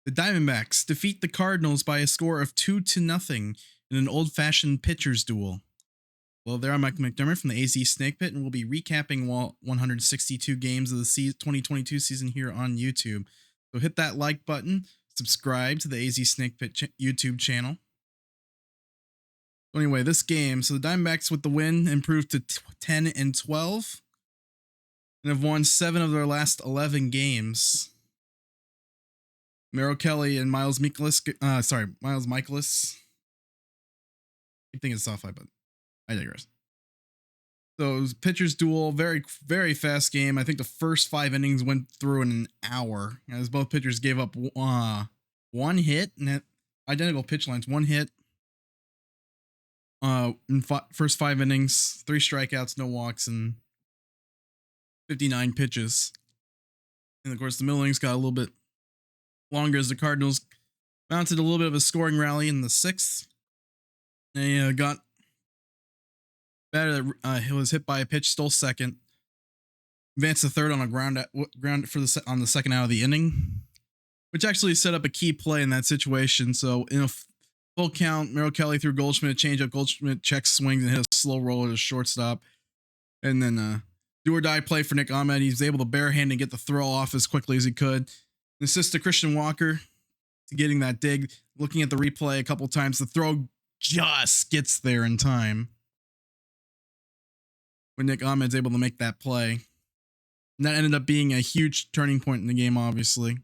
The Diamondbacks defeat the Cardinals by a score of 2-0 in an old-fashioned pitcher's duel. Well, there I'm Mike McDermott from the AZ Snake Pit, and we'll be recapping all 162 games of the 2022 season here on YouTube. So hit that like button, subscribe to the AZ Snake Pit YouTube channel. So anyway, this game, so the Diamondbacks with the win improved to 10-12 and have won 7 of their last 11 games. Merrill and Miles Mikolas, keep thinking it's soft-eye, but I digress. So it was pitcher's duel, very, very fast game. I think the first 5 innings went through in an hour, as both pitchers gave up one hit and identical pitch lines. 1 hit in first 5 innings, 3 strikeouts, no walks, and 59 pitches. And of course, the middle innings got a little bit longer as the Cardinals mounted a little bit of a scoring rally in the 6th. They got batter that was hit by a pitch, stole second, advanced to third on a ground for on the second out of the inning, which actually set up a key play in that situation. So in a full count, Merrill threw Goldschmidt a changeup. Goldschmidt checks swings and hit a slow roller to shortstop, and then do or die play for Nick Ahmed. He's able to barehand and get the throw off as quickly as he could. An assist to Christian Walker to getting that dig. Looking at the replay a couple times, the throw just gets there in time when Nick Ahmed's able to make that play. And that ended up being a huge turning point in the game, obviously,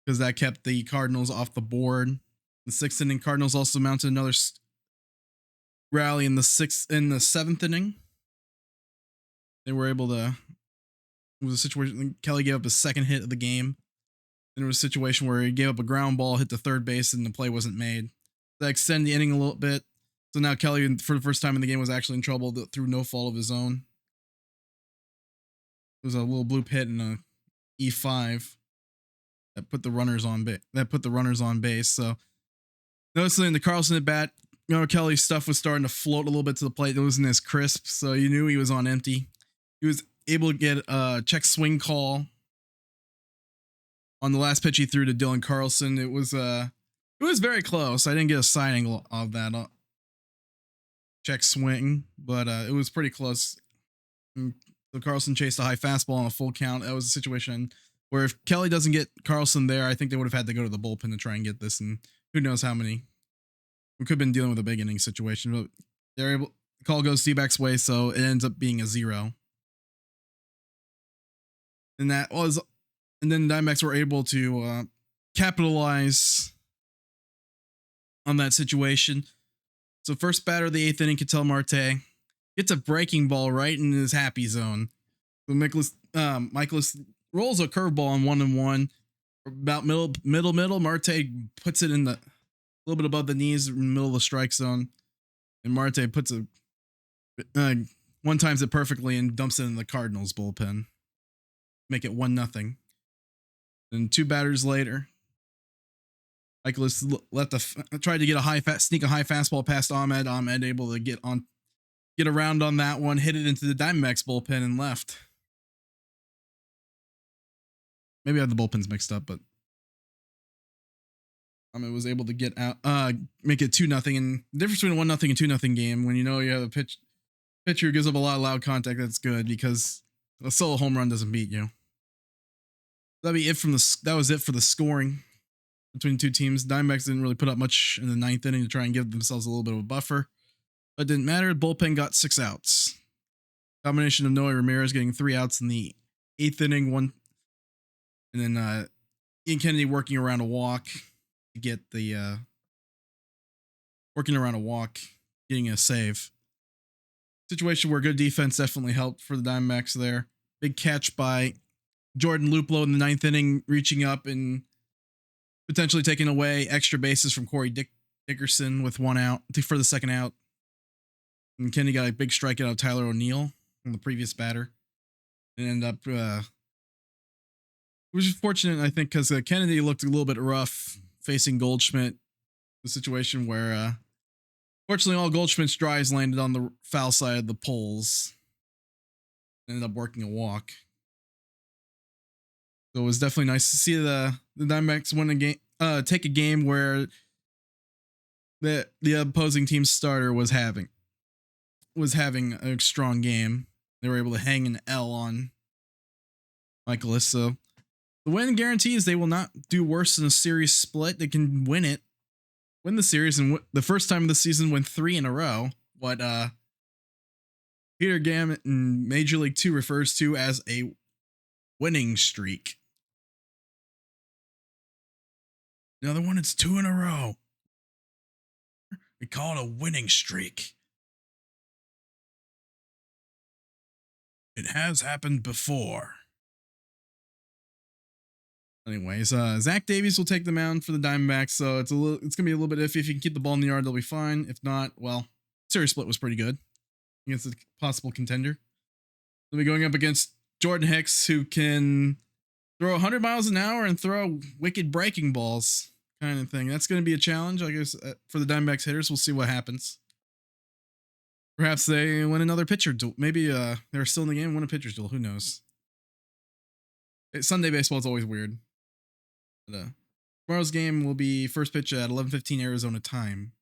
because that kept the Cardinals off the board. The 6th inning, Cardinals also mounted another rally in the 7th inning. They were able to. It was a situation. Kelly gave up his second hit of the game. Then it was a situation where he gave up a ground ball, hit the third base, and the play wasn't made. That extended the inning a little bit. So now Kelly, for the first time in the game, was actually in trouble through no fault of his own. It was a little bloop hit and a E5 that put the runners on base. So noticing in the Carlson at bat, Kelly's stuff was starting to float a little bit to the plate. It wasn't as crisp, so you knew he was on empty. He was able to get a check swing call on the last pitch he threw to Dylan Carlson. It was very close. I didn't get a signing of that check swing, but it was pretty close. And so Carlson chased a high fastball on a full count. That was a situation where if Kelly doesn't get Carlson there, I think they would have had to go to the bullpen to try and get this, and who knows how many. We could have been dealing with a big inning situation, but they're able. The call goes D-backs way, so it ends up being a 0. And then the Diamondbacks were able to capitalize on that situation. So first batter of the 8th inning, Ketel Marte gets a breaking ball right in his happy zone. So Mikolas rolls a curveball on 1-1, about middle. Marte puts it in the little bit above the knees, in the middle of the strike zone, and Marte puts one times it perfectly and dumps it in the Cardinals bullpen. Make it 1-0. Then 2 batters later, Mikolas tried to get sneak a high fastball past Ahmed. Ahmed able to get around on that one, hit it into the Diamondbacks bullpen and left. Maybe I have the bullpens mixed up, but Ahmed was able to get out, make it 2-0. And the difference between a 1-0 and 2-0 game, when you know you have a pitcher who gives up a lot of loud contact, that's good because a solo home run doesn't beat you. That was it for the scoring between the two teams. Diamondbacks didn't really put up much in the 9th inning to try and give themselves a little bit of a buffer, but it didn't matter. The bullpen got 6 outs. Combination of Noah Ramirez getting 3 outs in the 8th inning, and then Ian Kennedy working around a walk to get getting a save. Situation where good defense definitely helped for the Diamondbacks there. Big catch by Jordan Luplow in the 9th inning, reaching up and potentially taking away extra bases from Corey Dickerson with 1 out for the second out. And Kennedy got a big strikeout of Tyler O'Neill from the previous batter. And ended up, which is fortunate, I think, because Kennedy looked a little bit rough facing Goldschmidt. The situation where, fortunately, all Goldschmidt's drives landed on the foul side of the poles. Ended up working a walk. So it was definitely nice to see the Diamondbacks win a game, take a game where the opposing team's starter was having a strong game. They were able to hang an L on Mikolas. So the win guarantees they will not do worse than a series split. They can win the series, and the first time of the season win 3 in a row. What Peter Gammett in Major League 2 refers to as a winning streak. Another one, it's 2 in a row. We call it a winning streak. It has happened before. Anyways, Zach Davies will take the mound for the Diamondbacks, so it's gonna be a little bit iffy. If you can keep the ball in the yard, they'll be fine. If not, well, series split was pretty good against a possible contender. They'll be going up against Jordan Hicks, who can throw 100 miles an hour and throw wicked breaking balls, kind of thing. That's going to be a challenge, I guess, for the Diamondbacks hitters. We'll see what happens. Perhaps they win another pitcher duel. Maybe they're still in the game, win a pitcher's duel. Who knows? Sunday baseball is always weird. But, tomorrow's game will be first pitch at 11:15 Arizona time.